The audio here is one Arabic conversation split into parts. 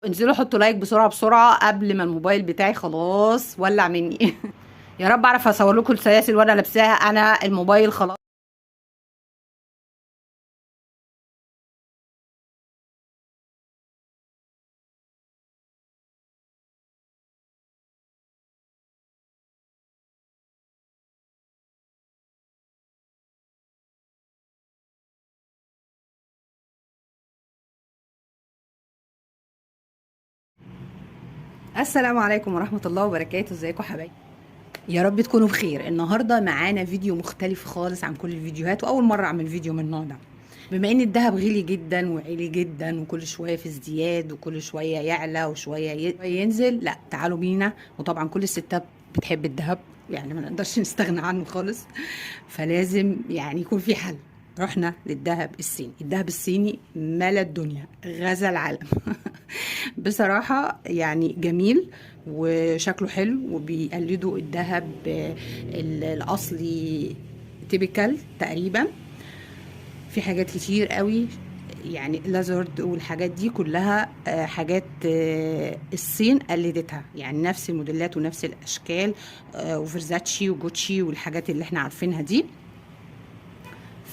انزلوا حطوا لايك بسرعة بسرعة قبل ما الموبايل بتاعي خلاص ولع مني. يا رب اعرف اصور لكم السلاسل وانا لابساها. انا الموبايل خلاص. السلام عليكم ورحمة الله وبركاته. ازيكم حبايبي؟ يا رب تكونوا بخير. النهارده معانا فيديو مختلف خالص عن كل الفيديوهات، واول مرة اعمل فيديو من النوع ده. بما ان الذهب غلي جدا وعلي جدا وكل شويه في ازدياد وكل شويه يعلى وشويه ينزل، لا تعالوا بينا. وطبعا كل الستات بتحب الذهب، يعني ما نقدرش نستغنى عنه خالص، فلازم يعني يكون في حل. رحنا للذهب الصيني. الذهب الصيني ملا الدنيا، غزا العالم. بصراحة يعني جميل وشكله حلو، وبيقلدوا الذهب الأصلي تيبيكال تقريبا. في حاجات كتير قوي، يعني لازورد والحاجات دي كلها حاجات الصين قلدتها، يعني نفس الموديلات ونفس الاشكال، وفيرزاتشي وجوتشي والحاجات اللي احنا عارفينها دي.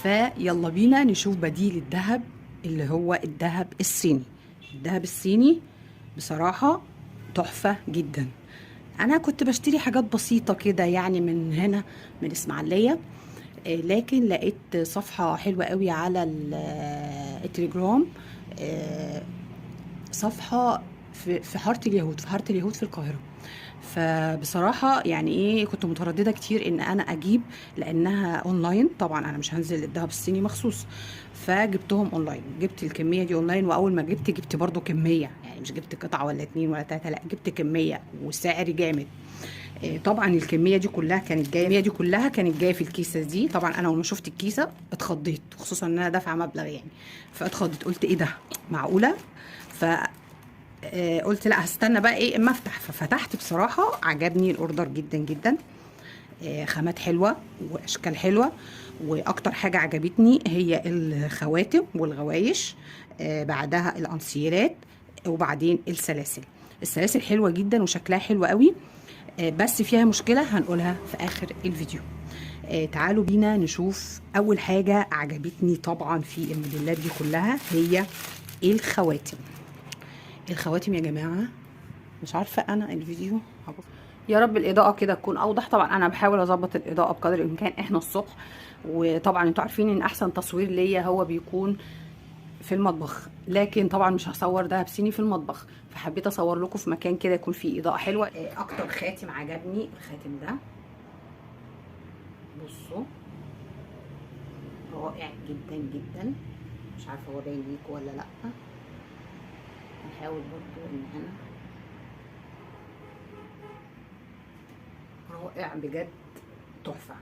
فيلا بينا نشوف بديل الذهب اللي هو الذهب الصيني. الذهب الصيني بصراحة تحفة جدا. انا كنت بشتري حاجات بسيطة كده يعني من هنا، من اسماعيلية، لكن لقيت صفحة حلوة قوي على التليجرام. صفحة في حارة اليهود، في حارة اليهود في القاهرة. فبصراحة يعني ايه، كنت مترددة كتير ان انا اجيب، لانها اونلاين. طبعا انا مش هنزل الدهب الصيني مخصوص، فجبتهم اونلاين. جبت الكمية دي اونلاين، واول ما جبت برضو كمية، يعني مش جبت قطعة ولا اتنين ولا تلاتة، لا جبت كمية وسعر جامد. طبعا الكميه دي كلها كانت جايه في الكيسه دي. طبعا انا لما شفت الكيسه اتخضيت، خصوصا ان انا دافعه مبلغ يعني. فاتخضيت، قلت ايه ده، معقوله؟ ف قلت لا هستنى بقى ايه اما افتح. ففتحت، بصراحه عجبني الاوردر جدا جدا. خامات حلوه واشكال حلوه. واكتر حاجه عجبتني هي الخواتم والغوايش، بعدها الانسيالات، وبعدين السلاسل. السلاسل حلوه جدا وشكلها حلو قوي، بس فيها مشكله هنقولها في اخر الفيديو. تعالوا بينا نشوف. اول حاجه عجبتني طبعا في الموديلات دي كلها هي الخواتم. الخواتم يا جماعه، مش عارفه انا الفيديو هبص. يا رب الاضاءه كده تكون اوضح. طبعا انا بحاول اظبط الاضاءه بقدر الامكان، احنا الصبح. وطبعا انتوا عارفين ان احسن تصوير ليا هو بيكون في المطبخ، لكن طبعا مش هصور دهب صيني في المطبخ، فحبيت اصور لكم في مكان كده يكون فيه اضاءه حلوه. اكتر خاتم عجبني الخاتم ده، بصوا، رائع جدا جدا. مش عارفه هو باين ليكم ولا لا. نحاول برضو ان انا، رائع بجد، تحفه.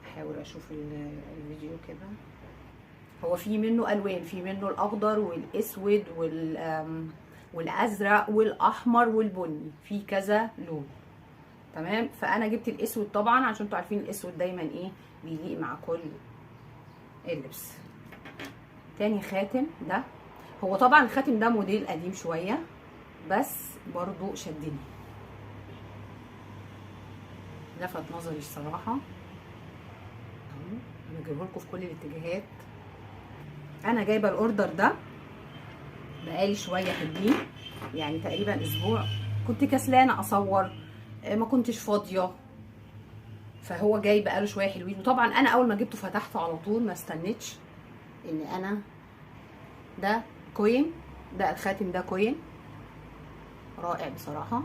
احاول اشوف الفيديو كده. هو في منه الوان، في منه الاخضر والاسود والازرق والاحمر والبني، في كذا لون. تمام. فانا جبت الاسود طبعا، عشان انتوا عارفين الاسود دايما ايه بيليق مع كل اللبس. تاني خاتم ده، هو طبعا الخاتم ده موديل قديم شويه، بس برضو شدني، لفت نظري الصراحه. اهو انا جايبه لكم في كل الاتجاهات. انا جايبه الاوردر ده بقالي شويه حلوين، يعني تقريبا اسبوع. كنت كسلانه اصور، ما كنتش فاضيه، فهو جاي بقاله شويه حلوين. وطبعا انا اول ما جبته فتحته على طول، ما استنيتش ان انا. ده كوين، ده الخاتم ده كوين، رائع بصراحه.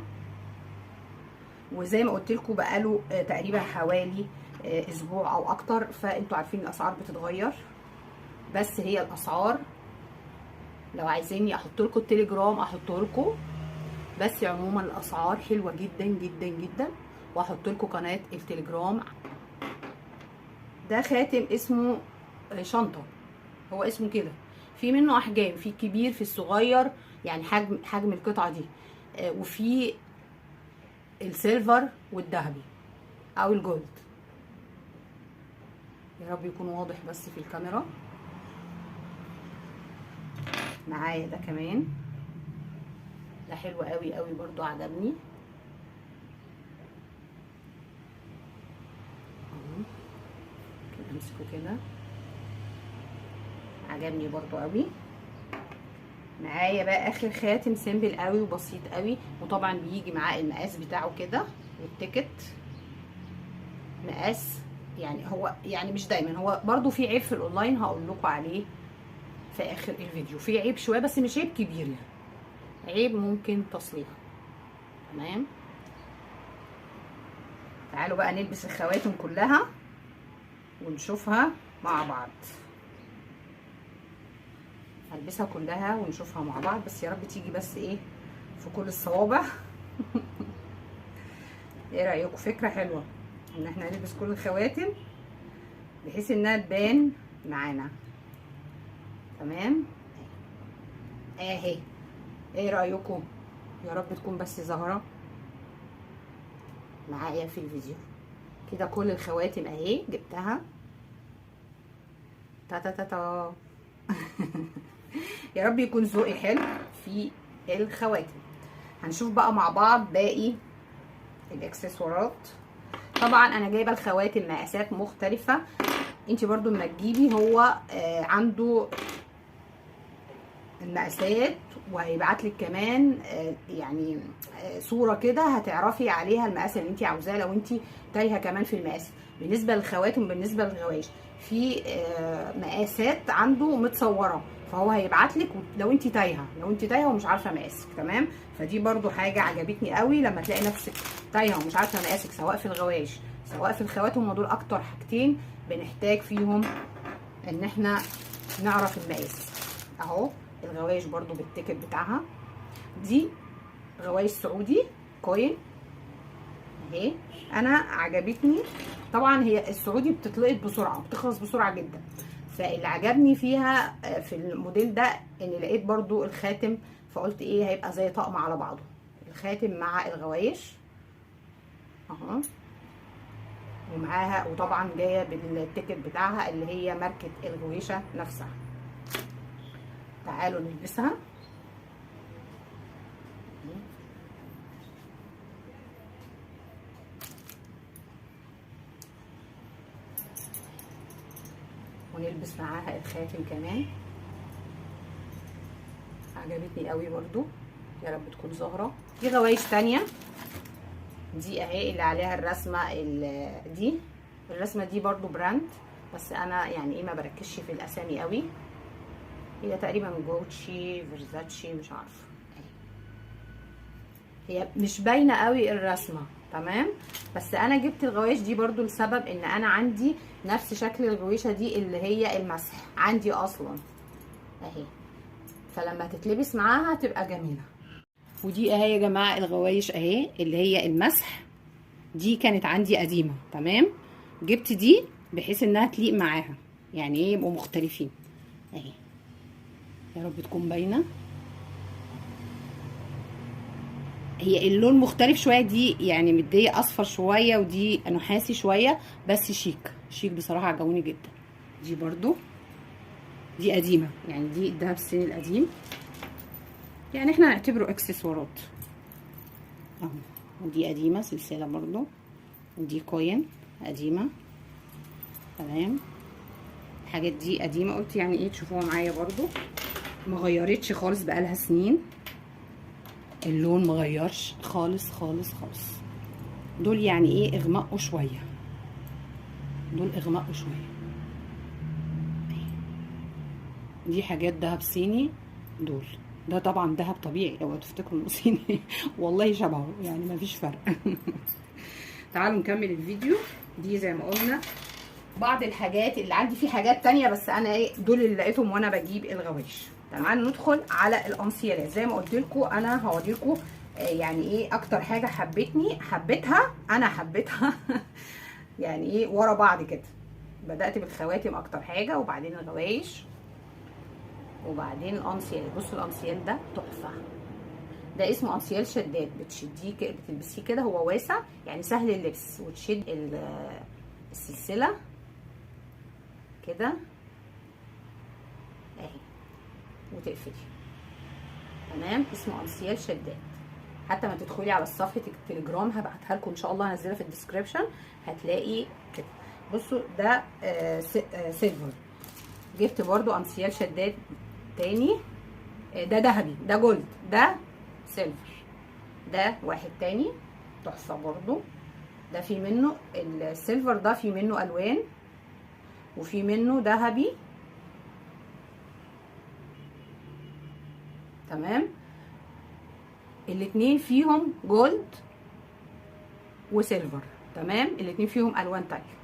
وزي ما قلت لكم بقاله تقريبا حوالي اسبوع او اكتر. فانتوا عارفين الاسعار بتتغير، بس هي الاسعار لو عايزيني احط لكم التليجرام احطه لكم. بس عموما الاسعار حلوه جدا جدا جدا، واحط لكم قناه التليجرام. ده خاتم اسمه شنطه، هو اسمه كده. في منه احجام، في الكبير في الصغير، يعني حجم القطعه دي. وفي السيلفر والذهبي او الجولد. يا رب يكون واضح بس في الكاميرا. معايا ده كمان، ده حلو قوي قوي برضو، عجبني. امسكه كده، عجبني برضو قوي. معايا بقى اخر خاتم سيمبل قوي وبسيط قوي، وطبعا بيجي معاه المقاس بتاعه كده والتيكت مقاس. يعني هو يعني مش دايما، هو برضو في عيب في الاونلاين هقول لكم عليه في اخر الفيديو، في عيب شويه بس مش عيب كبير يعني، عيب ممكن تصليحه. تمام، تعالوا بقى نلبس الخواتم كلها ونشوفها مع بعض. هلبسها كلها ونشوفها مع بعض، بس يا رب تيجي بس ايه في كل الصوابع. ايه رايكم؟ فكره حلوه ان احنا نلبس كل الخواتم بحيث انها تبان معانا. تمام اهي، ايه رايكم؟ يا رب تكون بس ظاهره معايا في الفيديو كده. كل الخواتم اهي جبتها، تا تا تا تا. يا رب يكون ذوقي حلو في الخواتم. هنشوف بقى مع بعض باقي الاكسسوارات. طبعا انا جايبه الخواتم مقاسات مختلفه، انت برضو لما تجيبي هو عنده المقاسات، وهيبعت لك كمان يعني صوره كده هتعرفي عليها المقاس اللي انت عاوزاه لو انت تايهه كمان في المقاس. بالنسبه للخواتم وبالنسبه للغوايش في مقاسات عنده متصوره، فهو هيبعت لك لو انت تايهه ومش عارفه مقاسك. تمام، فدي برضو حاجه عجبتني قوي، لما تلاقي نفسك تايهه ومش عارفه مقاسك سواء في الغوايش سواء في الخواتم، هما دول اكتر حاجتين بنحتاج فيهم ان احنا نعرف المقاس. اهو الغوايش برضو بالتيكت بتاعها، دي غوايش سعودي كوين اهي، انا عجبتني. طبعا هي السعودي بتتلقط بسرعه وبتخلص بسرعه جدا، فاللي عجبني فيها في الموديل ده ان لقيت برضو الخاتم، فقلت ايه هيبقى زي طقم على بعضه، الخاتم مع الغوايش اهو، ومعاها وطبعا جايه بالتيكت بتاعها اللي هي ماركه الغويشه نفسها. تعالوا نلبسها. ونلبس معاها الخاتم كمان، عجبتني قوي برضو، يا رب تكون ظاهره. في غوايش تانية دي اهي اللي عليها الرسمه، دي الرسمه دي برضو براند، بس انا يعني ايه ما بركزش في الاسامي قوي، هي تقريبا جوتشي فيرزاتشي مش عارفه، هي مش باينه قوي الرسمه. تمام، بس انا جبت الغوايش دي برضو لسبب ان انا عندي نفس شكل الغويشه دي اللي هي المسح عندي اصلا اهي، فلما تتلبس معاها تبقى جميله. ودي اهي يا جماعه الغوايش اهي اللي هي المسح، دي كانت عندي قديمه. تمام، جبت دي بحيث انها تليق معاها، يعني ايه يبقوا مختلفين اهي، يا رب تكون باينه. هي اللون مختلف شويه، دي يعني مديه اصفر شويه ودي نحاسي شويه، بس شيك شيك بصراحه، عجبوني جدا. دي برضو دي قديمه، يعني دي الدهب الصيني القديم، يعني احنا نعتبره اكسسوارات اهو. ودي قديمه سلسله برضو، ودي كوين قديمه. تمام، الحاجات دي قديمه، قلت يعني ايه تشوفوها معايا برضو، مغيرتش خالص بقالها سنين، اللون مغيرش خالص خالص خالص. دول يعني ايه اغمقوا شويه، دول اغمقوا شويه. دي حاجات دهب صيني دول، ده طبعا دهب طبيعي اوعوا تفتكروا انه صيني. والله شبهه يعني مفيش فرق. تعالوا نكمل الفيديو. دي زي ما قلنا بعض الحاجات اللي عندي، في حاجات تانية بس انا ايه دول اللي لقيتهم وانا بجيب الغوايش. تعالوا ندخل على الانسيالات. زي ما قلت لكم انا هوريكم يعني ايه اكتر حاجه حبيتها انا حبيتها. يعني ايه ورا بعض كده، بدات بالخواتم اكتر حاجه، وبعدين الغوايش، وبعدين الانسيال. بصوا الانسيال ده تحفه، ده اسمه انسيال شداد، بتشديه كده بتلبسيه كده، هو واسع يعني سهل اللبس، وتشد السلسله كده اهي وتقفلي. تمام، اسمه انسيال شداد. حتى ما تدخلي على صفحه التليجرام هبعتها لكم ان شاء الله، هنزلها في الديسكريبشن، هتلاقي كده. بصوا ده سيلفر. جبت برضو انسيال شداد تاني، ده ذهبي، ده جولد، ده سيلفر. ده واحد تاني تحفه برضو. ده في منه السيلفر، ده في منه الوان وفي منه ذهبي. تمام، الاتنين فيهم جولد وسيلفر. تمام، الاتنين فيهم الوان تانية.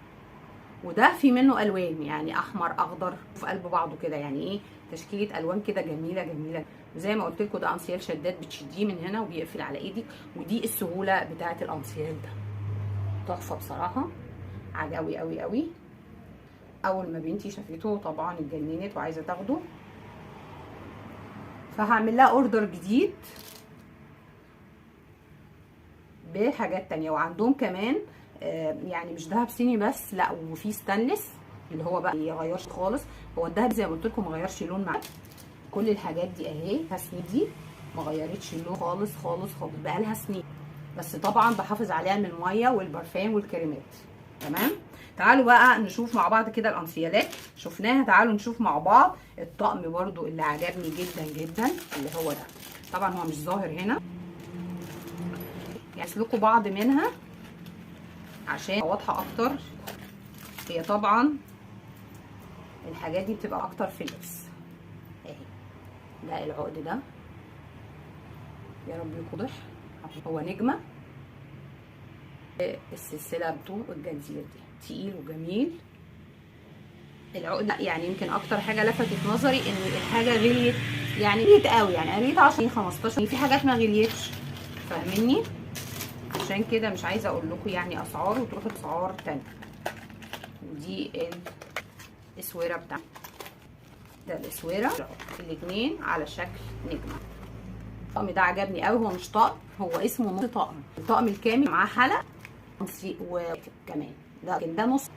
وده في منه الوان يعني احمر اخضر في قلب بعضه كده، يعني ايه تشكيله الوان كده جميله جميله. وزي ما قلت لكم ده انسيال شداد، بتشديه من هنا وبيقفل على ايدك، ودي السهوله بتاعه الانسيال ده. تحفه بصراحه، عجبوي قوي قوي. اول ما بنتي شافته طبعا اتجننت وعايزه تاخده، فهعمل لها اوردر جديد بحاجات تانية. وعندهم كمان يعني مش دهب صيني بس، لا وفي ستانلس اللي هو بقى يغيرش خالص. هو الدهب زي ما قلت لكم ما غيرش لون معاه. كل الحاجات دي اهي هسنين، دي ما غيرتش اللون خالص خالص خالص، بقى لها سنين. بس طبعا بحافظ عليها من الميه والبرفان والكريمات. تمام، تعالوا بقى نشوف مع بعض كده الانسيالات شفناها. تعالوا نشوف مع بعض الطقم برضو اللي عجبني جدا جدا، اللي هو ده. طبعا هو مش ظاهر هنا، يعني اسلكوا بعض منها عشان واضحه اكتر. هي طبعا الحاجات دي بتبقى اكتر في اللبس اهي. ده العقد ده يا رب يوضح، هو نجمه. السلسله بتوع الجنزير دي تقيل وجميل. العقد يعني يمكن اكتر حاجه لفتت نظري ان الحاجه غليت، يعني غليت قوي، يعني غليت 10 15. في حاجات ما غليتش، فاهميني؟ عشان كده مش عايزه اقول لكم يعني اسعار وتروحوا اسعار تانية. دي الاسوره بتاعتي، ده الاسوره، الاثنين على شكل نجمه. الطقم ده عجبني قوي. هو مش طقم، هو اسمه نص طقم. الطقم الكامل معاه حلق وكمان ده نص.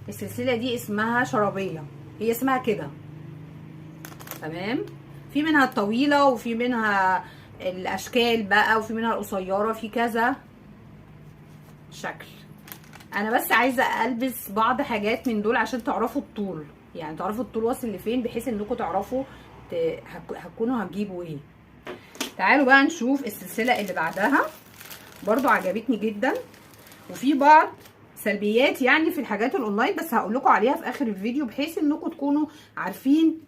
السلسله دي اسمها شرابيه، هي اسمها كده. تمام، في منها الطويله وفي منها الاشكال بقى، وفي منها القصيره، في كذا شكل. انا بس عايزه البس بعض حاجات من دول عشان تعرفوا الطول، يعني تعرفوا الطول واصل لفين، بحيث انكم تعرفوا هتكونوا هتجيبوا ايه. تعالوا بقى نشوف السلسله اللي بعدها، برضو عجبتني جدا. وفي بعض سلبيات يعني في الحاجات الاونلاين، بس هقول لكم عليها في اخر الفيديو، بحيث انكم تكونوا عارفين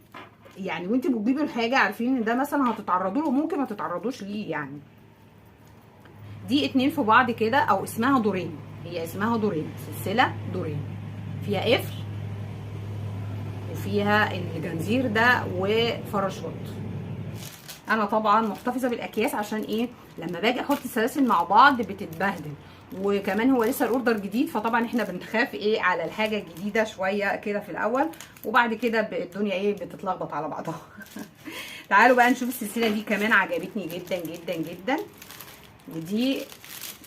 يعني وانتوا بتجيبوا الحاجه عارفين ان ده مثلا هتتعرضوا له وممكن ما تتعرضوش ليه. يعني دي اتنين في بعض كده، او اسمها دورين، هي اسمها دورين، سلسله دورين، فيها قفل وفيها الجنزير ده وفراشوت. انا طبعا محتفظه بالاكياس، عشان ايه؟ لما باجي احط السلاسل مع بعض بتتبهدل. وكمان هو لسه الاوردر جديد، فطبعا احنا بنخاف ايه على الحاجه الجديده شويه كده في الاول، وبعد كده الدنيا ايه بتتلخبط على بعضها. تعالوا بقى نشوف السلسله دي، كمان عجبتني جدا جدا جدا. ودي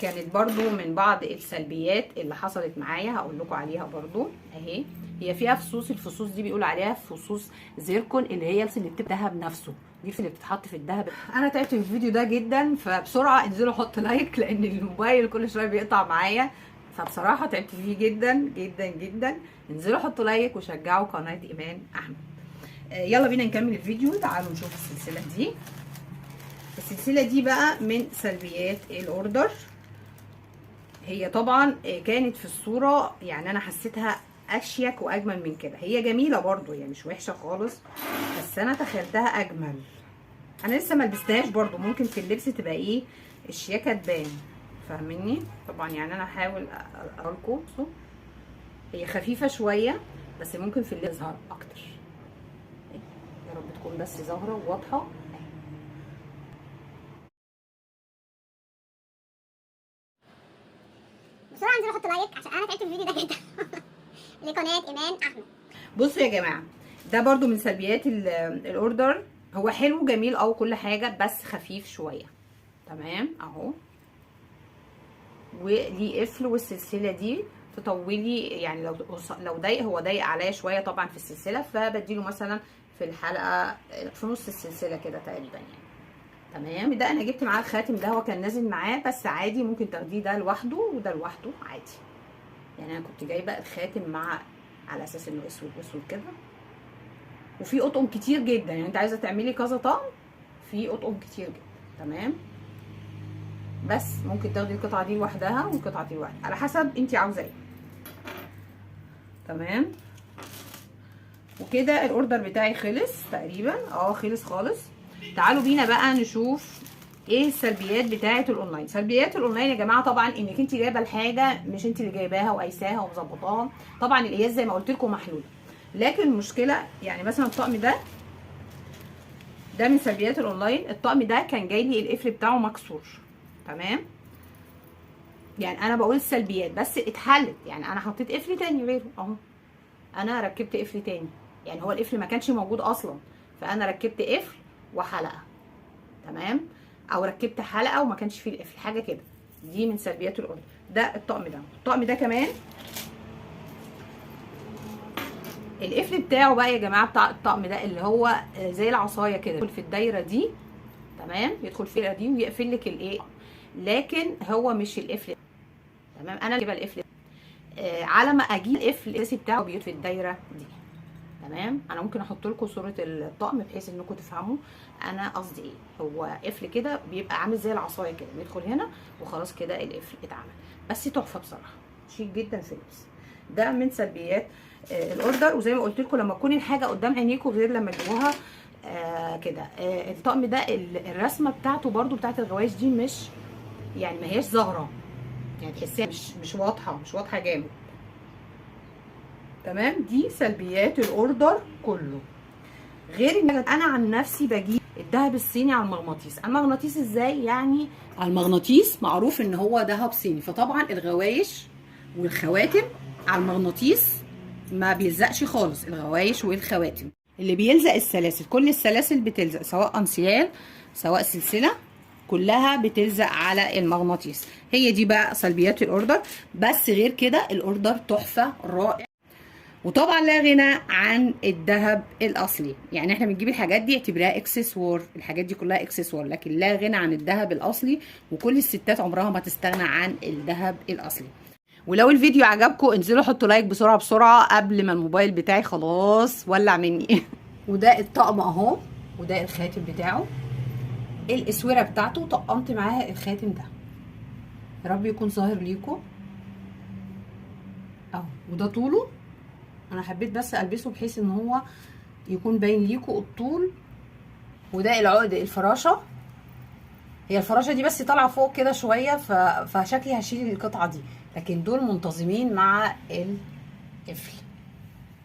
كانت برضو من بعض السلبيات اللي حصلت معايا، هقول لكم عليها برضو اهي. هي فيها فصوص، الفصوص دي بيقولوا عليها فصوص زيركون، اللي هي اللي بتبقى دهب نفسه، دي اللي بتتحط في الدهب. انا تعبت في الفيديو ده جدا، فبسرعه انزلوا حطوا لايك، لان الموبايل كل شويه بيقطع معايا، فبصراحه تعبت فيه جدا جدا جدا. انزلوا حطوا لايك وشجعوا قناه ايمان احمد. يلا بينا نكمل الفيديو. تعالوا نشوف السلسله دي. السلسله دي بقى من سلبيات الاوردر. هي طبعا كانت في الصوره يعني انا حسيتها اشيك واجمل من كده. هي جميله برضو، هي مش وحشه خالص، بس انا تخيلتها اجمل. انا لسه ما لبستهاش برضو، ممكن في اللبس تبقى ايه الشياكه تبان، فاهميني؟ طبعا يعني انا هحاول اقول لكم هي خفيفه شويه، بس ممكن في اللبس تظهر اكتر. يا رب تكون بس ظاهره وواضحه. بسرعه انزلوا حطوا لايك عشان انا تعبت الفيديو ده جدا. لقناه ايمان احمد. بصوا يا جماعه، ده برضو من سلبيات الاوردر. هو حلو جميل او كل حاجه، بس خفيف شويه. تمام اهو، وليه قفل. والسلسله دي تطولي يعني، لو ضيق، هو ضيق عليا شويه طبعا في السلسله، فبديله مثلا في الحلقه في نص السلسله كده تقريبا يعني. تمام. ده انا جبت معاه الخاتم ده، هو كان نازل معاه بس عادي ممكن تاخديه ده لوحده وده لوحده عادي يعني. انا كنت جايبه الخاتم مع على اساس انه اسود اسود كده، وفي اطقم كتير جدا يعني. انت عايزه تعملي كذا طقم في اطقم كتير جدا. تمام. بس ممكن تاخدي القطعه دي لوحدها والقطعه دي لوحدها على حسب انت عاوزه ايه. تمام. وكده الاوردر بتاعي خلص تقريبا، خلص خالص. تعالوا بينا بقى نشوف ايه السلبيات بتاعه الاونلاين. سلبيات الاونلاين يا جماعه طبعا انك انت جايبه الحاجه مش انت اللي جايباها وقايساها ومظبطاها. طبعا القياس زي ما قلت لكم محلوله، لكن المشكله يعني مثلا الطقم ده من سلبيات الاونلاين. الطقم ده كان جاي لي القفل بتاعه مكسور. تمام. يعني انا بقول السلبيات بس اتحلت يعني. انا حطيت قفل تاني غيره اهو، انا ركبت قفل تاني يعني. هو القفل ما كانش موجود اصلا، فانا ركبت قفل وحلقه. تمام. او ركبت حلقه وما كانش فيه القفل، حاجه كده. دي من سلبيات الاوردر. ده الطقم ده كمان القفل بتاعه بقى يا جماعه بتاع الطقم ده اللي هو زي العصايه كده، يدخل في الدايره دي. تمام. يدخل في الدايره دي ويقفل لك الايه، لكن هو مش القفل. تمام. انا جايبه القفل على ما اجيب القفل الاساسي بتاعه بيدخل في الدايره دي. تمام. انا ممكن احط لكم صوره الطقم بحيث انكم تفهموا انا قصدي ايه. هو قفل كده بيبقى عامل زي العصايه كده، بيدخل هنا وخلاص كده القفل اتعمل. بس تحفه بصراحه، شيك جدا في اللبس. ده من سلبيات الاوردر. وزي ما قلت لكم لما تكون الحاجه قدام عينيكم غير لما تجيبوها كده. الطقم ده الرسمه بتاعته برده بتاعت الغوايش دي مش يعني ما هياش ظاهره يعني، تحسيها مش واضحه جامد. تمام. دي سلبيات الاوردر كله. غير ان انا عن نفسي بجيب الذهب الصيني على المغناطيس. المغناطيس ازاي يعني؟ على المغناطيس معروف ان هو ذهب صيني، فطبعا الغوايش والخواتم على المغناطيس ما بيلزقش خالص. الغوايش والخواتم اللي بيلزق السلاسل، كل السلاسل بتلزق سواء انسيال سواء سلسله، كلها بتلزق على المغناطيس. هي دي بقى سلبيات الاوردر. بس غير كده الاوردر تحفه رائع. وطبعا لا غنى عن الذهب الاصلي. يعني احنا بنجيب الحاجات دي اعتبرها اكسسوار، الحاجات دي كلها اكسسوار، لكن لا غنى عن الذهب الاصلي. وكل الستات عمرها ما تستغنى عن الذهب الاصلي. ولو الفيديو عجبكم انزلوا حطوا لايك بسرعه بسرعه قبل ما الموبايل بتاعي خلاص ولع مني. وده الطقم اهو، وده الخاتم بتاعه. الاسوره بتاعته طقمت معاها الخاتم ده، يا رب يكون ظاهر ليكم اهو. وده طوله، انا حبيت بس البسه بحيث ان هو يكون باين ليكم الطول. وده العقد الفراشه، هي الفراشه دي بس طالعه فوق كده شويه فشكلي هشيل القطعه دي، لكن دول منتظمين مع القفل،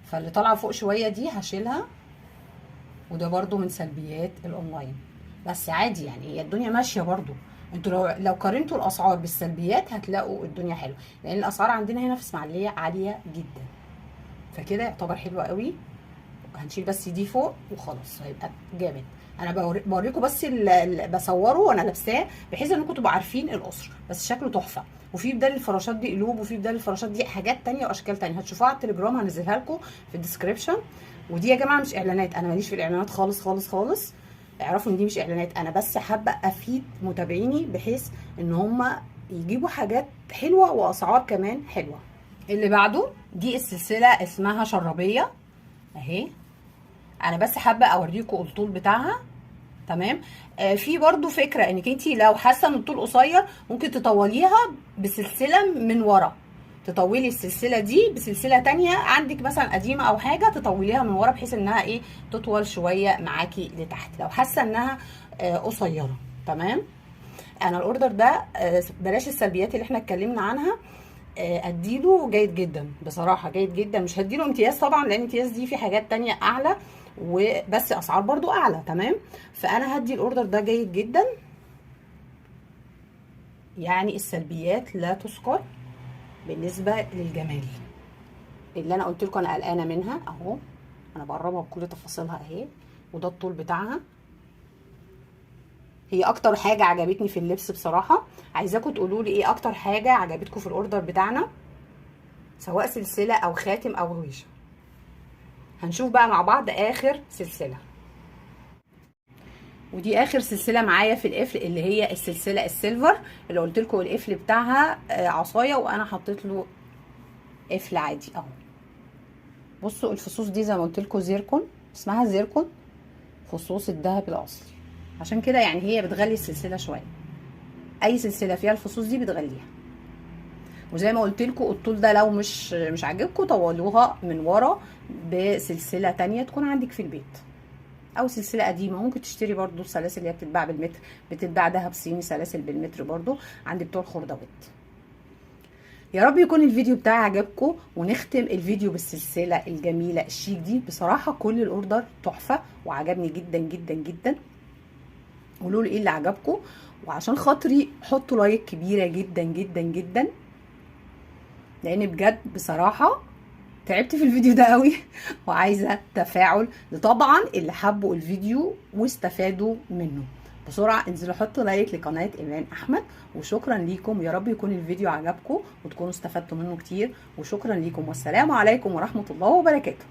فاللي طالعه فوق شويه دي هشيلها. وده برده من سلبيات الاونلاين، بس عادي يعني هي الدنيا ماشيه برده. انتوا لو قارنتوا الاسعار بالسلبيات هتلاقوا الدنيا حلوه، لان الاسعار عندنا هنا في اسماعيليه عاليه جدا، فكده يعتبر حلو قوي. هنشيل بس دي فوق وخلاص هيبقى جامد. انا بوريكم بس بصوره وانا لابساه بحيث انكم تبقوا عارفين القصر، بس شكله تحفه. وفي بدال الفراشات دي قلوب، وفي بدال الفراشات دي حاجات تانية واشكال تانية هتشوفوها على التليجرام، هنزلها لكم في الديسكريبشن. ودي يا جماعه مش اعلانات، انا ماليش في الاعلانات خالص خالص خالص. اعرفوا ان دي مش اعلانات، انا بس حابه افيد متابعيني بحيث ان هم يجيبوا حاجات حلوه واسعار كمان حلوه. اللي بعده دي السلسله اسمها شرابيه اهي. انا بس حابه اوريكم الطول بتاعها. تمام. في برضو فكره انك انت لو حاسه ان الطول قصير ممكن تطوليها بسلسله من ورا، تطولي السلسله دي بسلسله تانية عندك مثلا قديمه او حاجه، تطوليها من ورا بحيث انها ايه تطول شويه معاكي لتحت لو حاسه انها قصيره. تمام. انا الاوردر ده بلاش السلبيات اللي احنا اتكلمنا عنها، اديله جيد جدا بصراحه، جيد جدا. مش هديله امتياز طبعا لان امتياز دي في حاجات تانية اعلى وبس اسعار برضو اعلى. تمام. فانا هدي الاوردر ده جيد جدا. يعني السلبيات لا تذكر بالنسبه للجمال اللي انا قلت لكم انا قلقانه منها اهو. انا بقربها بكل تفاصيلها اهي. وده الطول بتاعها. هي اكتر حاجه عجبتني في اللبس بصراحه. عايزاكم تقولوا لي ايه اكتر حاجه عجبتكم في الاوردر بتاعنا، سواء سلسله او خاتم او غويشه. هنشوف بقى مع بعض اخر سلسله. ودي اخر سلسله معايا في القفل، اللي هي السلسله السيلفر اللي قلت لكم القفل بتاعها عصايه، وانا حطيت له قفل عادي اهو. بصوا الفصوص دي زي ما قلت لكم زيركون، اسمها زيركون، فصوص الذهب الاصلي، عشان كده يعني هي بتغلي السلسله شويه. اي سلسله فيها الفصوص دي بتغليها. وزي ما قلت لكم الطول ده لو مش عاجبكم طولوها من ورا بسلسله تانية تكون عندك في البيت، او سلسله قديمه. ممكن تشتري برضو السلاسل اللي هي بتتباع بالمتر، بتتباع دهب صيني سلاسل بالمتر برضو عند بتوع الخردوات. يا رب يكون الفيديو بتاعي عجبكم، ونختم الفيديو بالسلسله الجميله الشيك دي. بصراحه كل الاوردر تحفه وعجبني جدا جدا جدا. قولوا لي ايه اللي عجبكم، وعشان خاطري حطوا لايك كبيره جدا جدا جدا، لان بجد بصراحه تعبت في الفيديو ده قوي وعايزه تفاعل. طبعا اللي حبوا الفيديو واستفادوا منه بسرعه انزلوا حطوا لايك لقناه ايمان احمد. وشكرا ليكم، يا رب يكون الفيديو عجبكم وتكونوا استفدتوا منه كتير. وشكرا ليكم، والسلام عليكم ورحمه الله وبركاته.